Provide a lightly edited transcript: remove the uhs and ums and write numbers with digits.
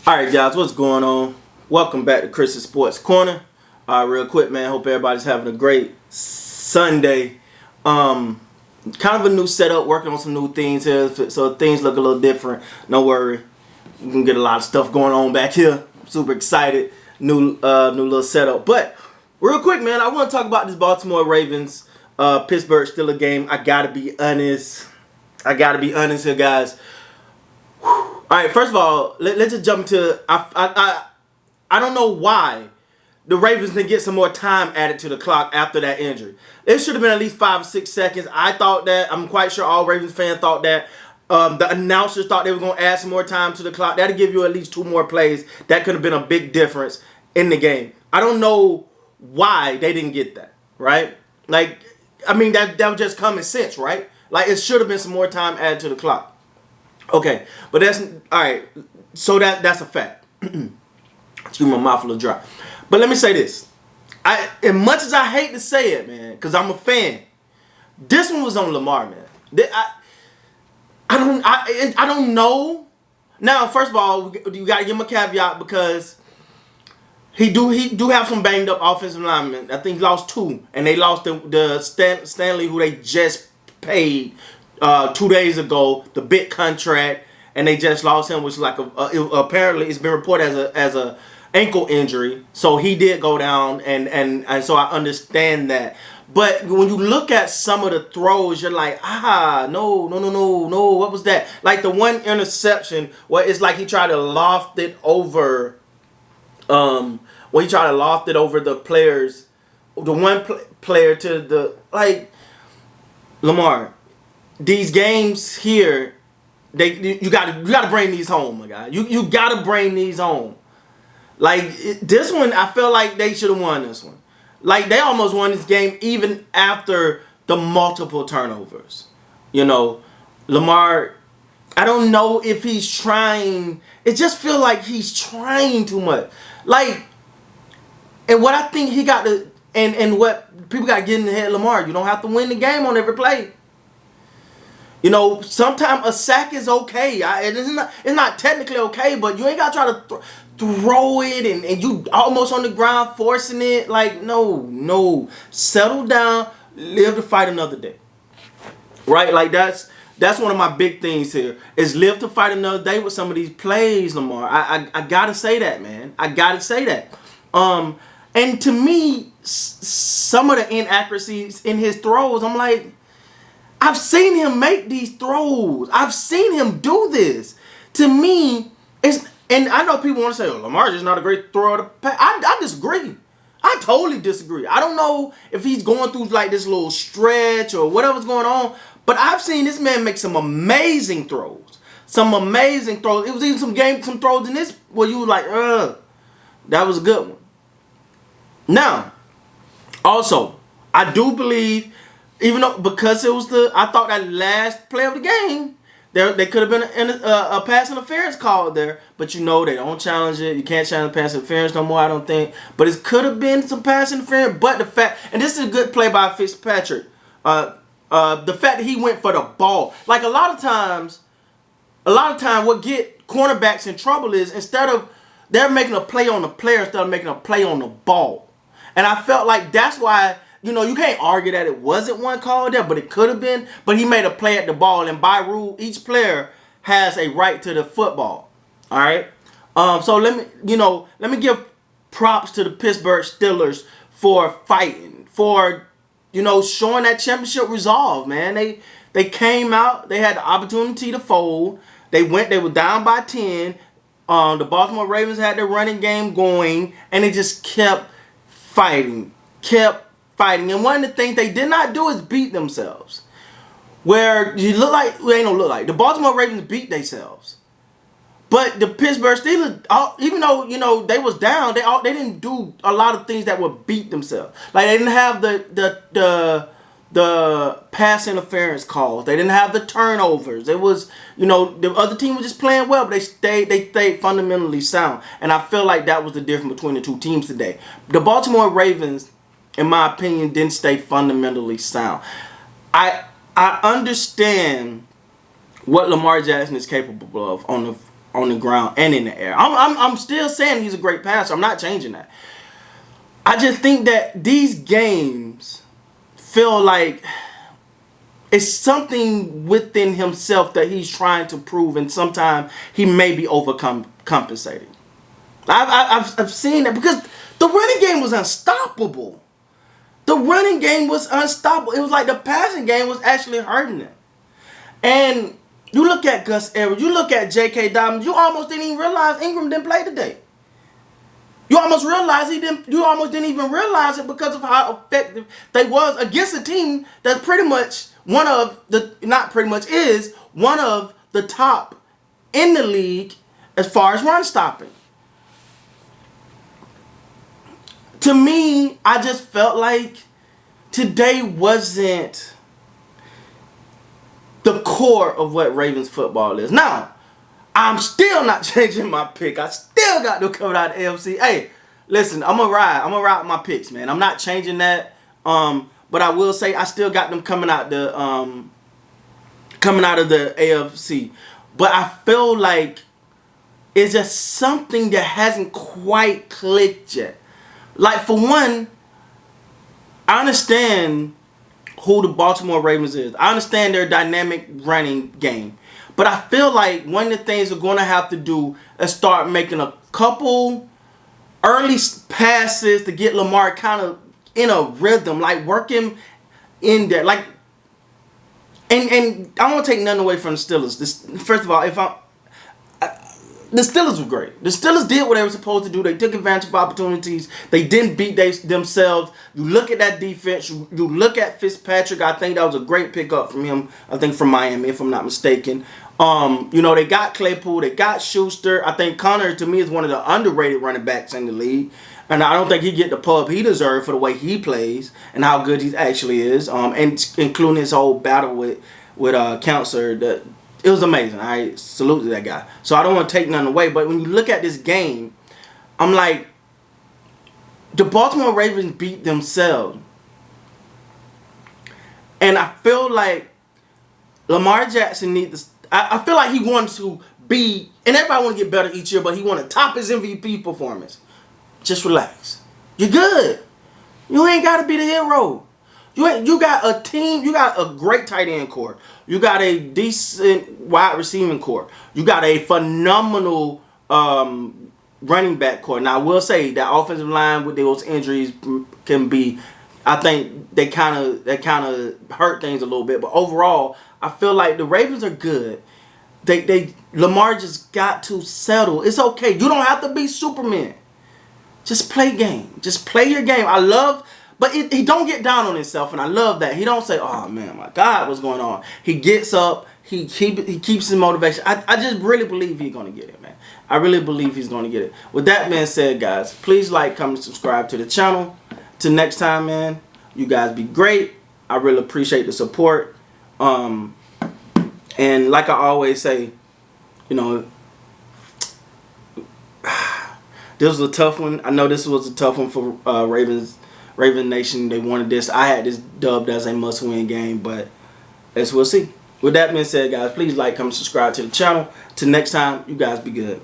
Alright guys, what's going on? Welcome back to Chris's Sports Corner. Real quick, man, hope everybody's having a great Sunday. Kind of a new setup, working on some new things here, so things look a little different. No worry, we can get a lot of stuff going on back here. Super excited, new little setup. But real quick, man, I want to talk about this Baltimore Ravens Pittsburgh Steelers game. I gotta be honest here, guys. All right, first of all, let's just jump into. I don't know why the Ravens didn't get some more time added to the clock after that injury. It should have been at least 5 or 6 seconds. I thought that. I'm quite sure all Ravens fans thought that. The announcers thought they were going to add some more time to the clock. That'll give you at least 2 more plays. That could have been a big difference in the game. I don't know why they didn't get that, right? Like, I mean, that was just common sense, right? Like, it should have been some more time added to the clock. Okay, but that's all right. So that's a fact. Excuse me, my mouth a little dry. But let me say this: as much as I hate to say it, man, because I'm a fan, this one was on Lamar, man. I don't know. Now, first of all, you got to give him a caveat because he do have some banged up offensive linemen. I think he lost 2, and they lost the Stanley, who they just paid 2 days ago, the big contract, and they just lost him, which is like apparently it's been reported as a ankle injury. So he did go down, and so I understand that. But when you look at some of the throws, you're like, no, what was that? Like the one interception where it's like he tried to loft it over, the players, the one player to the, like, Lamar. These games here, you gotta bring these home, my guy. You gotta bring these home. Like this one, I feel like they should have won this one. Like they almost won this game even after the multiple turnovers. You know, Lamar. I don't know if he's trying. It just feels like he's trying too much. Like, and what I think he got to, and what people got to get in the head, Lamar. You don't have to win the game on every play. You know, sometimes a sack is okay. It's not technically okay, but you ain't got to try to throw it and you almost on the ground forcing it. Like, no. Settle down. Live to fight another day. Right? Like, that's one of my big things here is live to fight another day with some of these plays, Lamar. I got to say that, man. I got to say that. And to me, some of the inaccuracies in his throws, I'm like, I've seen him make these throws. I've seen him do this. To me, and I know people want to say, Lamar's just not a great thrower to pass. I disagree. I totally disagree. I don't know if he's going through like this little stretch or whatever's going on, but I've seen this man make some amazing throws. Some amazing throws. It was even some throws in this where you were like, that was a good one. Now, also, I do believe, even though because it was I thought that last play of the game, there could have been a pass interference called there, but you know they don't challenge it. You can't challenge pass interference no more, I don't think. But it could have been some pass interference. But the fact, and this is a good play by Fitzpatrick, the fact that he went for the ball, like a lot of times, what get cornerbacks in trouble is instead of they're making a play on the player instead of making a play on the ball, and I felt like that's why. You know, you can't argue that it wasn't one call there, but it could have been. But he made a play at the ball, and by rule, each player has a right to the football. All right. So let me give props to the Pittsburgh Steelers for fighting, for showing that championship resolve. Man, they came out, they had the opportunity to fold. They were down by 10. The Baltimore Ravens had their running game going, and they just kept fighting, And one of the things they did not do is beat themselves. Where you look like, the Baltimore Ravens beat themselves. But the Pittsburgh Steelers, even though, they was down, they didn't do a lot of things that would beat themselves. Like they didn't have the pass interference calls. They didn't have the turnovers. It was, the other team was just playing well, but they stayed fundamentally sound. And I feel like that was the difference between the two teams today. The Baltimore Ravens, in my opinion, didn't stay fundamentally sound. I understand what Lamar Jackson is capable of on on the ground and in the air. I'm still saying he's a great passer. I'm not changing that. I just think that these games feel like it's something within himself that he's trying to prove, and sometimes he may be overcompensating. I've seen that because the running game was unstoppable. The running game was unstoppable. It was like the passing game was actually hurting them. And you look at Gus Edwards, you look at J.K. Dobbins, you almost didn't even realize Ingram didn't play today. You almost realized he didn't. You almost didn't even realize it because of how effective they was against a team that's pretty much one of the is one of the top in the league as far as run stopping. To me, I just felt like today wasn't the core of what Ravens football is. Now, I'm still not changing my pick. I still got them coming out of the AFC. Hey, listen, I'm gonna ride with my picks, man. I'm not changing that. But I will say I still got them coming out of the AFC. But I feel like it's just something that hasn't quite clicked yet. Like, for one, I understand who the Baltimore Ravens is. I understand their dynamic running game. But I feel like one of the things we're going to have to do is start making a couple early passes to get Lamar kind of in a rhythm, like working in there. Like, and I don't want to take nothing away from the Steelers. First of all, the Steelers were great. The Steelers did what they were supposed to do. They took advantage of opportunities. They didn't beat themselves. You look at that defense. You look at Fitzpatrick. I think that was a great pickup from him. I think from Miami, if I'm not mistaken. They got Claypool. They got Schuster. I think Connor, to me, is one of the underrated running backs in the league. And I don't think he get the pub he deserves for the way he plays and how good he actually is. And including his whole battle with Counselor. It was amazing. I salute to that guy. So I don't want to take nothing away. But when you look at this game, I'm like, the Baltimore Ravens beat themselves. And I feel like Lamar Jackson needs to... I feel like he wants to be... And everybody want to get better each year, but he want to top his MVP performance. Just relax. You're good. You ain't got to be the hero. You got a team. You got a great tight end core. You got a decent wide receiving core. You got a phenomenal running back core. Now, I will say that offensive line with those injuries can be, I think they kind of hurt things a little bit. But overall, I feel like the Ravens are good. Lamar just got to settle. It's okay. You don't have to be Superman. Just play game. Just play your game. But he don't get down on himself, and I love that. He don't say, "Oh man, my God, what's going on?" He gets up. He keeps his motivation. I just really believe he's gonna get it, man. I really believe he's gonna get it. With that being said, guys, please like, comment, subscribe to the channel. Till next time, man. You guys be great. I really appreciate the support. And like I always say, this was a tough one. I know this was a tough one for Raven Nation. They wanted this. I had this dubbed as a must-win game, but as we'll see. With that being said, guys, please like, comment, subscribe to the channel. Till next time, you guys be good.